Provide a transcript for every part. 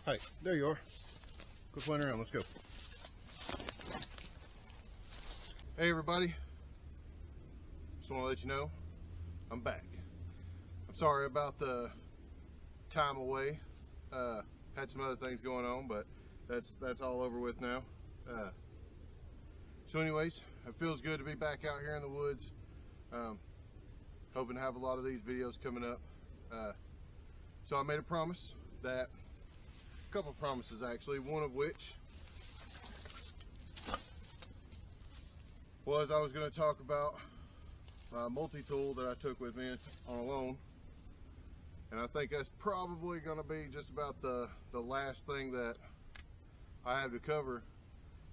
Hi, there you are. Quit playing around, let's go. Hey everybody, just want to let you know I'm back. I'm sorry about the time away. Had some other things going on, but that's all over with now. So anyways, it feels good to be back out here in the woods. Hoping to have a lot of these videos coming up. So I made a promise that, a couple of promises actually, one of which was I was going to talk about my multi-tool that I took with me on a loan. And I think that's probably going to be just about the last thing that I have to cover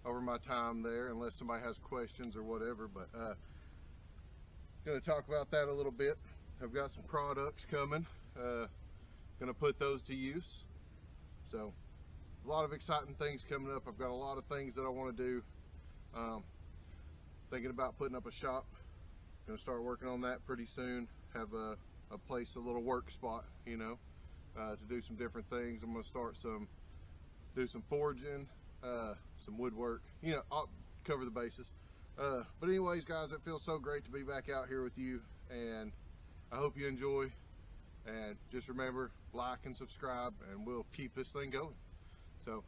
over my time there, unless somebody has questions or whatever. But going to talk about that a little bit. I've got some products coming. Going to put those to use. So a lot of exciting things coming up. I've got a lot of things that I want to do. Thinking about putting up a shop. Going to start working on that pretty soon. Have a place, a little work spot, you know, to do some different things. I'm going to start do some forging, some woodwork, you know, I'll cover the bases. But anyways, guys, it feels so great to be back out here with you, and I hope you enjoy. And just remember, like and subscribe, and we'll keep this thing going. So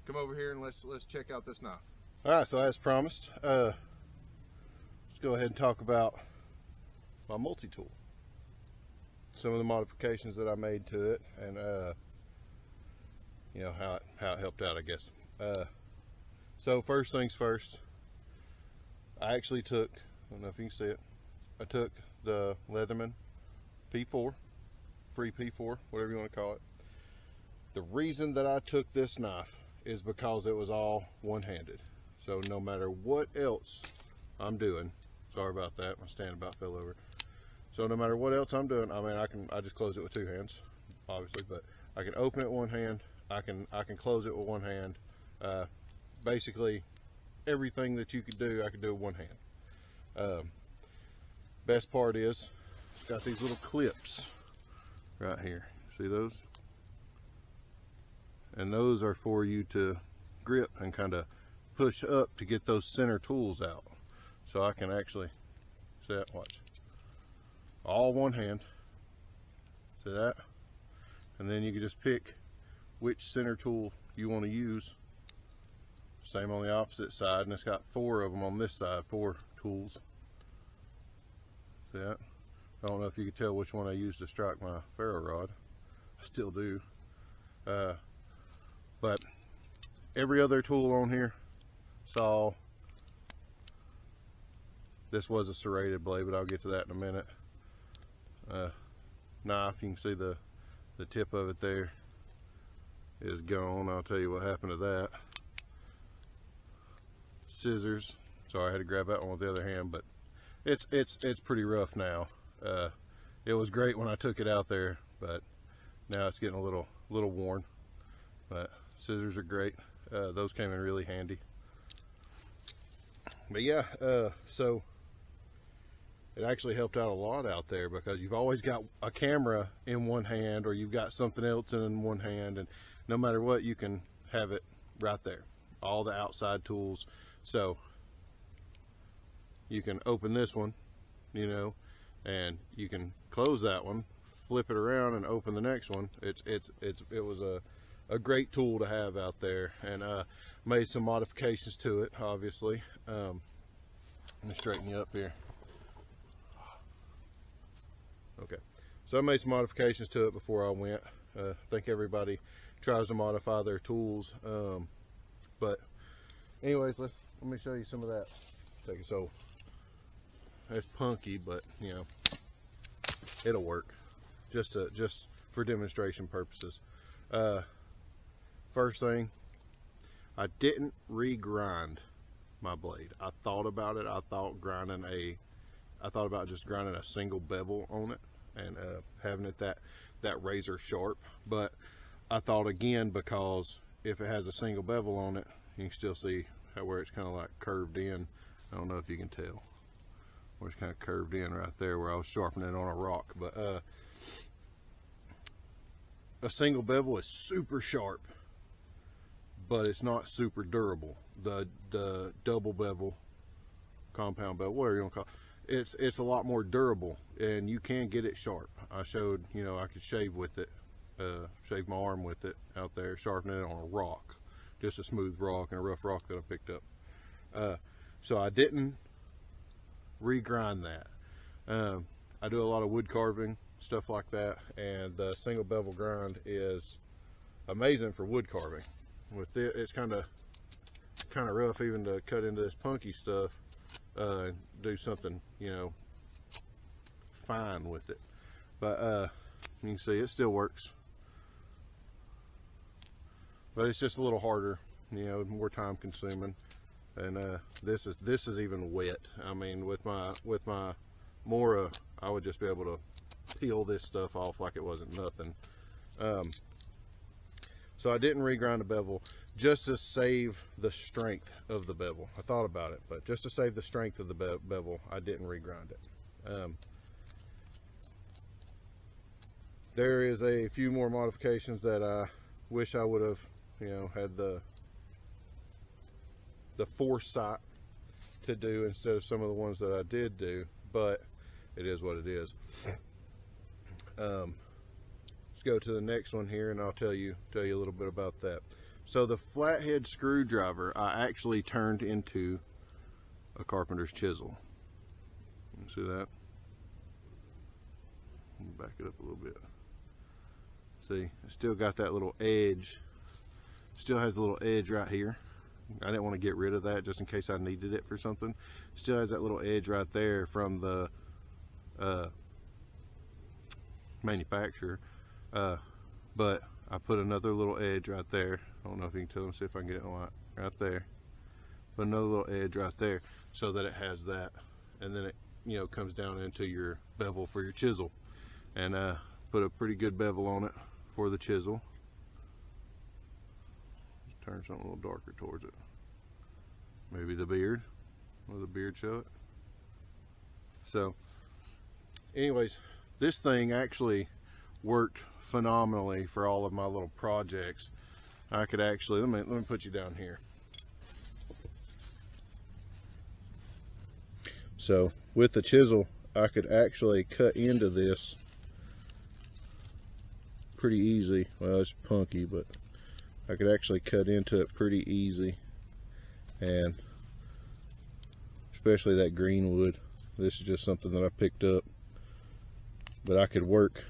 come over here and let's check out this knife. All right, so as promised, let's go ahead and talk about my multi-tool. Some of the modifications that I made to it, and you know, how it helped out, I guess. So first things first, I actually took, I don't know if you can see it, I took the Leatherman P4, Free P4, whatever you want to call it. The reason that I took this knife is because it was all one-handed. So no matter what else I'm doing, sorry about that, my stand about fell over. So no matter what else I'm doing, I mean, I just close it with two hands, obviously, but I can open it with one hand, I can close it with one hand. Basically, everything that you could do, I could do with one hand. Best part is, it's got these little clips right here. See those? And those are for you to grip and kind of push up to get those center tools out. So I can actually, see that? Watch. All one hand. See that? And then you can just pick which center tool you want to use. Same on the opposite side, and it's got 4 of them on this side, 4 tools. See that? I don't know if you can tell which one I used to strike my ferro rod. I still do. But every other tool on here, saw, this was a serrated blade, but I'll get to that in a minute. Knife, you can see the tip of it there is gone. I'll tell you what happened to that. Scissors, sorry I had to grab that one with the other hand, but it's pretty rough now. It was great when I took it out there, but now it's getting a little worn. But scissors are great. Those came in really handy. But yeah, so it actually helped out a lot out there, because you've always got a camera in one hand, or you've got something else in one hand, and no matter what, you can have it right there. All the outside tools. So you can open this one, you know, and you can close that one, flip it around, and open the next one. It was a great tool to have out there, and made some modifications to it, obviously. Let me straighten you up here. Okay, so I made some modifications to it before I went. I think everybody tries to modify their tools, but anyways, let me show you some of that. Take it. So it's punky, but you know, it'll work just for demonstration purposes. First thing, I didn't re-grind my blade. I thought about it. I thought about just grinding a single bevel on it and having it that razor sharp. But I thought again, because if it has a single bevel on it, you can still see where it's kind of like curved in. I don't know if you can tell where it's kind of curved in right there where I was sharpening it on a rock. But a single bevel is super sharp. but it's not super durable. The double bevel, compound bevel, whatever you want to call it, it's a lot more durable, and you can get it sharp. I showed, you know, I could shave with it, shave my arm with it out there, sharpen it on a rock, just a smooth rock and a rough rock that I picked up. So I didn't regrind that. I do a lot of wood carving, stuff like that, and the single bevel grind is amazing for wood carving. With it, it's kind of rough even to cut into this punky stuff, do something, you know, fine with it. But you can see it still works, but it's just a little harder, you know, more time consuming. And this is even wet. I mean, with my Mora, I would just be able to peel this stuff off like it wasn't nothing. So I didn't regrind the bevel just to save the strength of the bevel. I thought about it, but just to save the strength of the bevel, I didn't regrind it. There is a few more modifications that I wish I would have, you know, had the foresight to do instead of some of the ones that I did do, but it is what it is. Let's go to the next one here, and I'll tell you a little bit about that. So the flathead screwdriver I actually turned into a carpenter's chisel. You see that? Back it up a little bit. See, it still got that little edge. Still has a little edge right here. I didn't want to get rid of that just in case I needed it for something. Still has that little edge right there from the manufacturer, but I put another little edge right there. I don't know if you can tell them, see if I can get it right there. Put another little edge right there so that it has that, and then it, you know, comes down into your bevel for your chisel. And put a pretty good bevel on it for the chisel. Turn something a little darker towards it. Maybe the beard. Will the beard show it? So anyways, this thing actually worked phenomenally for all of my little projects. I could actually, let me put you down here. So with the chisel, I could actually cut into this pretty easy. Well, it's punky, but I could actually cut into it pretty easy. And especially that green wood. This is just something that I picked up, but I could work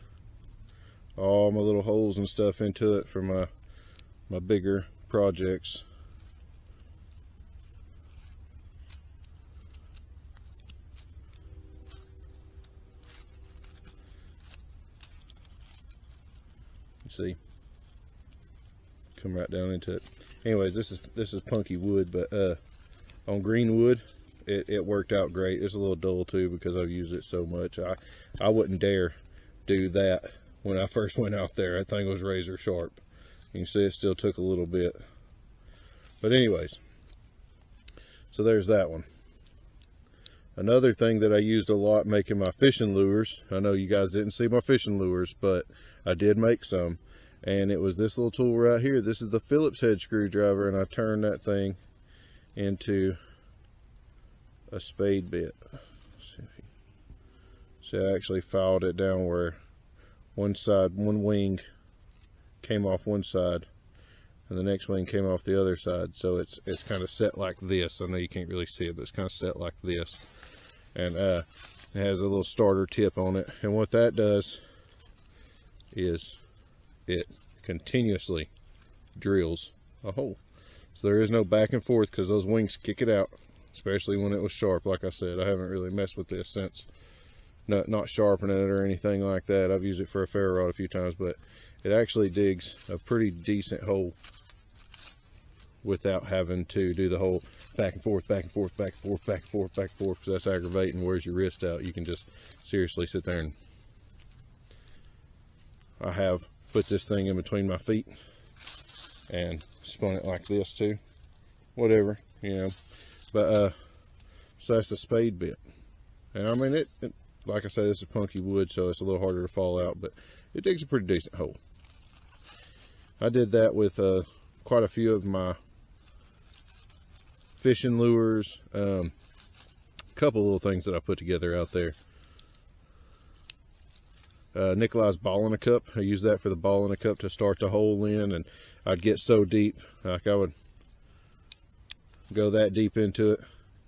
all my little holes and stuff into it for my bigger projects. See, come right down into it. Anyways, this is punky wood, but on green wood, it worked out great. It's a little dull too because I've used it so much. I wouldn't dare do that when I first went out there. That thing was razor sharp. You can see it still took a little bit. But anyways, so there's that one. Another thing that I used a lot making my fishing lures, I know you guys didn't see my fishing lures, but I did make some, and it was this little tool right here. This is the Phillips head screwdriver, and I turned that thing into a spade bit. See, I actually filed it down where one wing came off one side and the next wing came off the other side, so it's kind of set like this. I know you can't really see it, but it's kind of set like this. And it has a little starter tip on it, and what that does is it continuously drills a hole. So there is no back and forth because those wings kick it out, especially when it was sharp. Like I said, I haven't really messed with this since, not sharpening it or anything like that. I've used it for a ferro rod a few times, but it actually digs a pretty decent hole without having to do the whole back and forth, back and forth, back and forth, back and forth, back and forth, because that's aggravating. Wears your wrist out. You can just seriously sit there, and I have put this thing in between my feet and spun it like this too. Whatever, you know. But so that's the spade bit. And I mean, it like I said, this is punky wood, so it's a little harder to fall out, but it digs a pretty decent hole. I did that with quite a few of my fishing lures. Couple little things that I put together out there. Nikolai's ball in a cup. I use that for the ball in a cup to start the hole in, and I'd get so deep, like I would go that deep into it,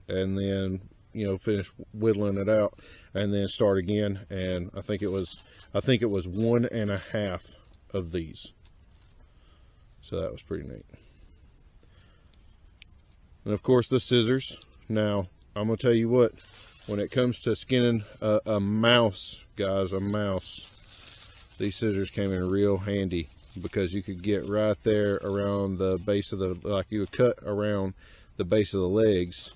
and then, you know, finish whittling it out, and then start again. And I think it was 1.5 of these. So that was pretty neat. And of course the scissors. Now I'm gonna tell you what, when it comes to skinning a mouse, guys, a mouse, these scissors came in real handy, because you could get right there around the base of the, like you would cut around the base of the legs,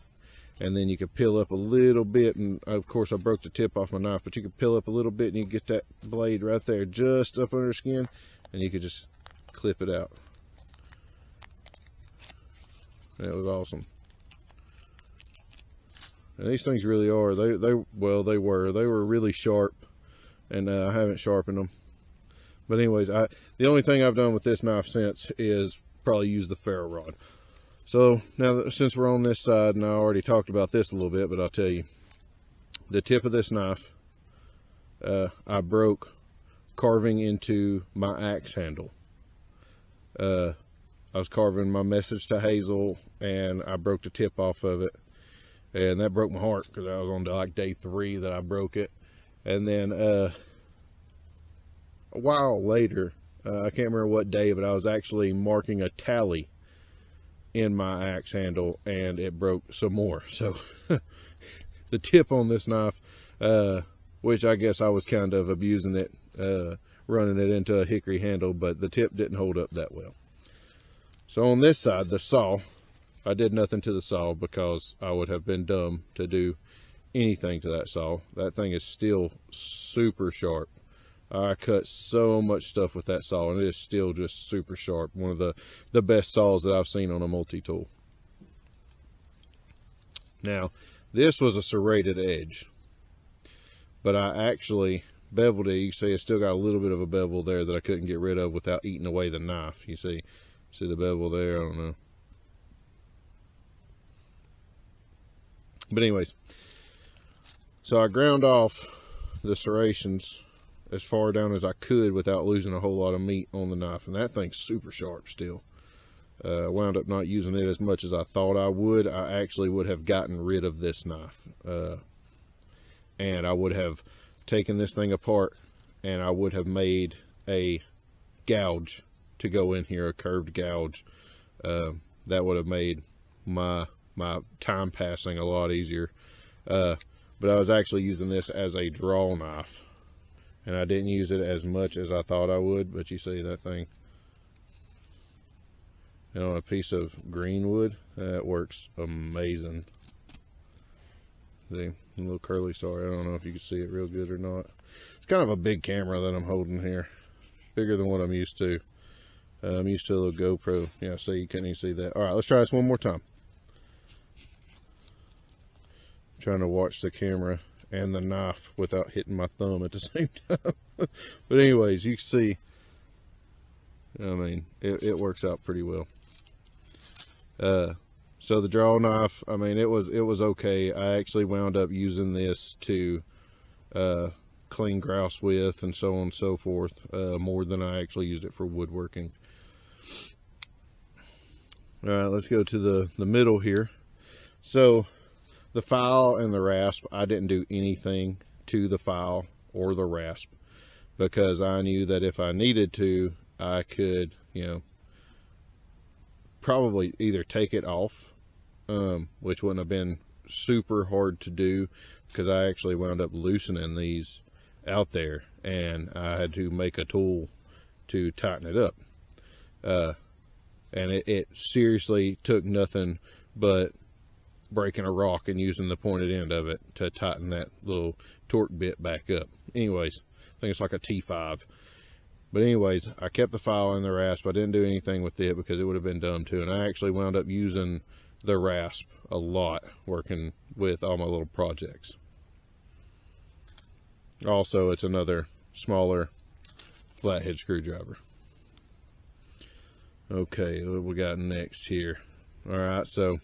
and then you could peel up a little bit, and of course I broke the tip off my knife, but you could peel up a little bit and you get that blade right there just up under the skin, and you could just clip it out. And it was awesome. And these things really are, they were really sharp, and I haven't sharpened them. But anyways, the only thing I've done with this knife since is probably use the ferro rod. So now that, since we're on this side, and I already talked about this a little bit, but I'll tell you, the tip of this knife, I broke carving into my axe handle. I was carving my message to Hazel, and I broke the tip off of it, and that broke my heart, because I was on like day 3 that I broke it. And then a while later, I can't remember what day, but I was actually marking a tally in my axe handle, and it broke some more. So the tip on this knife, which I guess I was kind of abusing it, running it into a hickory handle, but the tip didn't hold up that well. So on this side, the saw, I did nothing to the saw, because I would have been dumb to do anything to that saw. That thing is still super sharp. I cut so much stuff with that saw, and it is still just super sharp. One of the best saws that I've seen on a multi-tool. Now, this was a serrated edge, but I actually beveled it. You see it's still got a little bit of a bevel there that I couldn't get rid of without eating away the knife. You see the bevel there? I don't know. But anyways, so I ground off the serrations as far down as I could without losing a whole lot of meat on the knife, and that thing's super sharp still. I wound up not using it as much as I thought I would. I actually would have gotten rid of this knife, and I would have taken this thing apart, and I would have made a gouge to go in here, a curved gouge. That would have made my time passing a lot easier. But I was actually using this as a draw knife, and I didn't use it as much as I thought I would. But you see that thing, you know, a piece of green wood, that works amazing. See, a little curly, sorry, I don't know if you can see it real good or not. It's kind of a big camera that I'm holding here, bigger than what I'm used to. I'm used to a little GoPro. Yeah, see, you can't even see that. All right, let's try this one more time. Trying to watch the camera and the knife without hitting my thumb at the same time. But anyways, you can see, I mean, it works out pretty well. So the draw knife, I mean, it was okay. I actually wound up using this to clean grouse with, and so on and so forth, more than I actually used it for woodworking. All right, let's go to the middle here. So the file and the rasp, I didn't do anything to the file or the rasp, because I knew that if I needed to, I could, you know, probably either take it off, which wouldn't have been super hard to do, because I actually wound up loosening these out there, and I had to make a tool to tighten it up. And it seriously took nothing but breaking a rock and using the pointed end of it to tighten that little torque bit back up. Anyways, I think it's like a T5. But anyways, I kept the file in the rasp. I didn't do anything with it because it would have been dumb too. And I actually wound up using the rasp a lot working with all my little projects. Also, it's another smaller flathead screwdriver. Okay, what we got next here? All right, so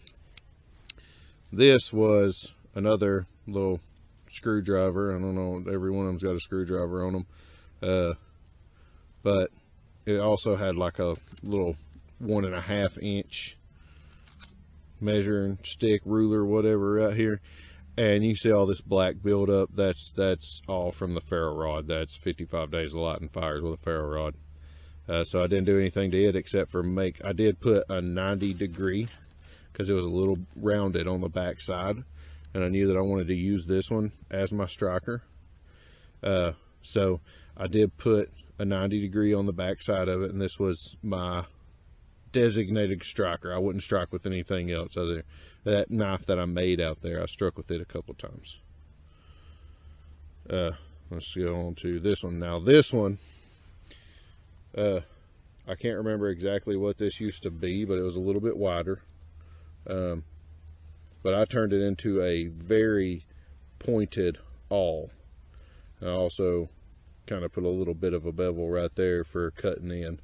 this was another little screwdriver. I don't know, every one of them's got a screwdriver on them, but it also had like a little 1.5 inch measuring stick, ruler, whatever, right here. And you see all this black buildup. That's all from the ferro rod. That's 55 days of lighting fires with a ferro rod. So I didn't do anything to it except for I did put a 90 degree because it was a little rounded on the back side, and I knew that I wanted to use this one as my striker. So I did put a 90 degree on the back side of it, and this was my designated striker. I wouldn't strike with anything else other than that knife that I made out there. I struck with it a couple times. Let's go on to this one. Now this one, I can't remember exactly what this used to be, but it was a little bit wider. But I turned it into a very pointed awl. I also kind of put a little bit of a bevel right there for cutting in.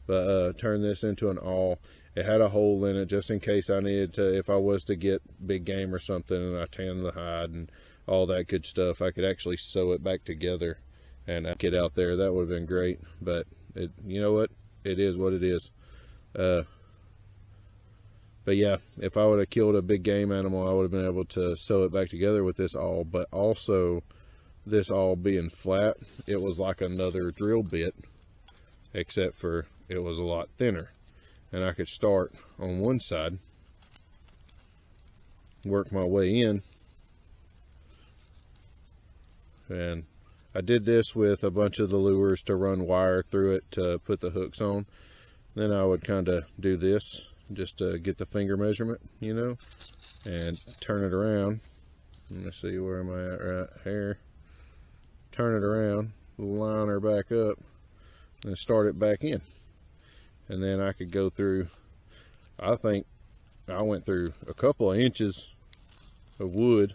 But turned this into an awl. It had a hole in it just in case I needed to, if I was to get big game or something and I tanned the hide and all that good stuff, I could actually sew it back together and get out there. That would have been great. But you know what? It is what it is. But yeah, if I would have killed a big game animal, I would have been able to sew it back together with this awl. But also, this awl being flat, it was like another drill bit, except for it was a lot thinner. And I could start on one side, work my way in, and I did this with a bunch of the lures to run wire through it to put the hooks on. Then I would kind of do this just to get the finger measurement, you know, and turn it around. Let me see, where am I at right here? Turn it around, line her back up, and start it back in. And then I could go through, I think I went through a couple of inches of wood.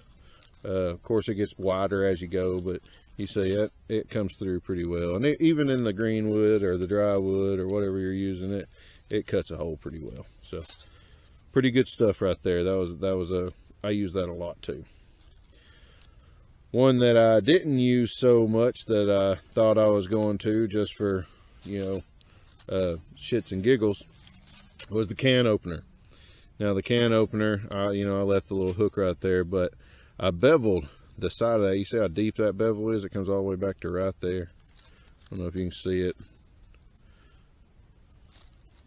Of course it gets wider as you go, but you see it comes through pretty well. And even in the green wood or the dry wood or whatever you're using, it cuts a hole pretty well. So pretty good stuff right there. I use that a lot too. One that I didn't use so much that I thought I was going to, just for, you know, shits and giggles, was the can opener. Now the can opener, I left the little hook right there, but I beveled the side of that. You see how deep that bevel is? It comes all the way back to right there. I don't know if you can see it.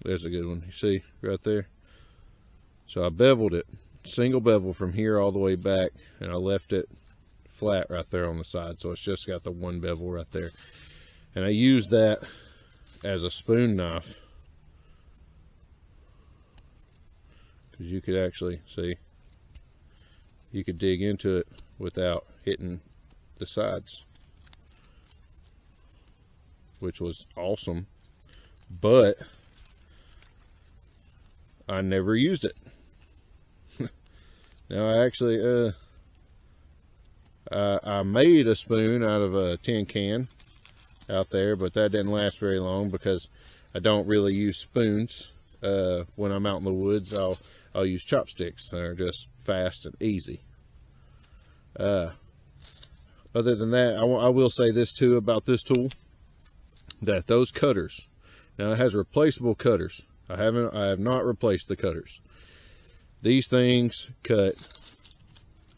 There's a good one. You see right there? So I beveled it, single bevel from here all the way back, and I left it flat right there on the side. So it's just got the one bevel right there. And I used that as a spoon knife, because you could actually see, you could dig into it without hitting the sides, which was awesome. But I never used it. Now I actually I made a spoon out of a tin can out there, but that didn't last very long because I don't really use spoons. When I'm out in the woods, I'll use chopsticks. They're just fast and easy. Other than that, I will say this too about this tool, that those cutters, now it has replaceable cutters. I have not replaced the cutters. These things cut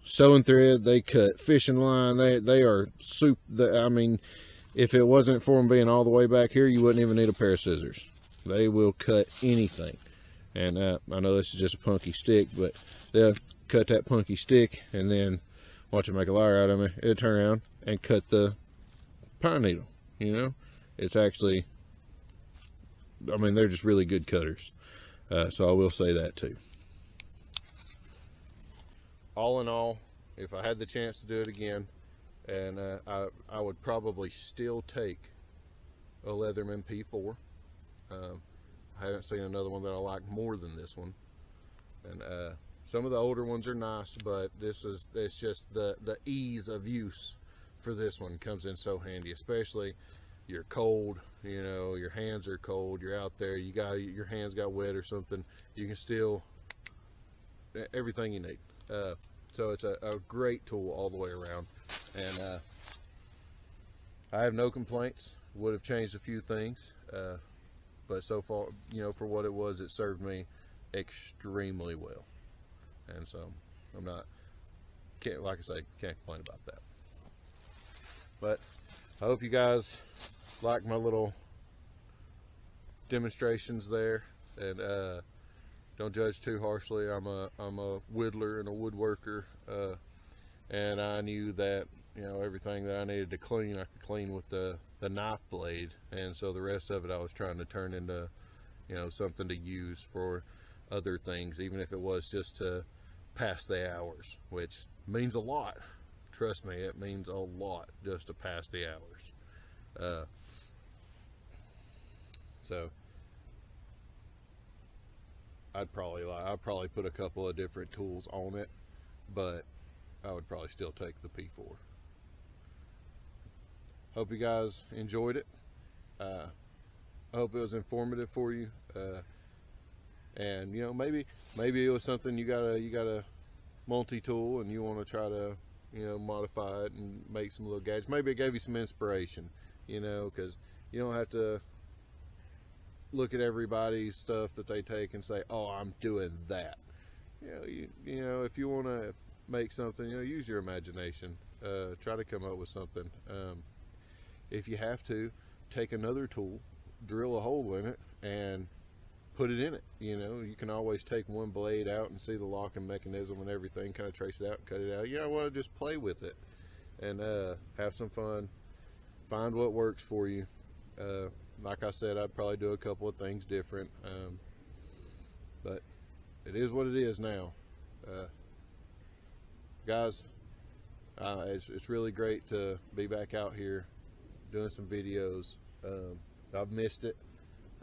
sewing thread, they cut fishing line, they are soup. I mean, if it wasn't for them being all the way back here, you wouldn't even need a pair of scissors. They will cut anything. And I know this is just a punky stick, but they'll cut that punky stick and then watch it make a liar out of me. It'll turn around and cut the pine needle. You know, it's actually, I mean, they're just really good cutters. So I will say that too. All in all, if I had the chance to do it again, and I would probably still take a Leatherman P4. I haven't seen another one that I like more than this one. And some of the older ones are nice, but it's just the ease of use for this one comes in so handy, especially you're cold, you know, your hands are cold, you're out there, your hands got wet or something, you can still, everything you need. So it's a great tool all the way around, and I have no complaints. Would have changed a few things, but so far, you know, for what it was, it served me extremely well, and so like I say, can't complain about that. But I hope you guys like my little demonstrations there, and don't judge too harshly. I'm a whittler and a woodworker, and I knew that, you know, everything that I needed to clean, I could clean with the knife blade, and so the rest of it I was trying to turn into, you know, something to use for other things, even if it was just to pass the hours, which means a lot. Trust me, it means a lot just to pass the hours. So I'd probably put a couple of different tools on it, but I would probably still take the P4. Hope you guys enjoyed it. I hope it was informative for you. And you know, maybe it was something you got a multi-tool and you want to try to, you know, modify it and make some little gadgets. Maybe it gave you some inspiration, you know, because you don't have to look at everybody's stuff that they take and say, oh, I'm doing that. You know, if you want to make something, you know, use your imagination. Try to come up with something. If you have to, take another tool, drill a hole in it, and put it in it. You know, you can always take one blade out and see the locking mechanism and everything, kind of trace it out and cut it out. You know what, just play with it and have some fun. Find what works for you. Like I said, I'd probably do a couple of things different, but it is what it is now. Guys, it's really great to be back out here doing some videos. I've missed it.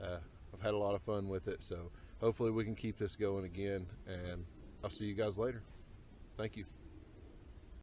I've had a lot of fun with it, so hopefully we can keep this going again, and I'll see you guys later. Thank you.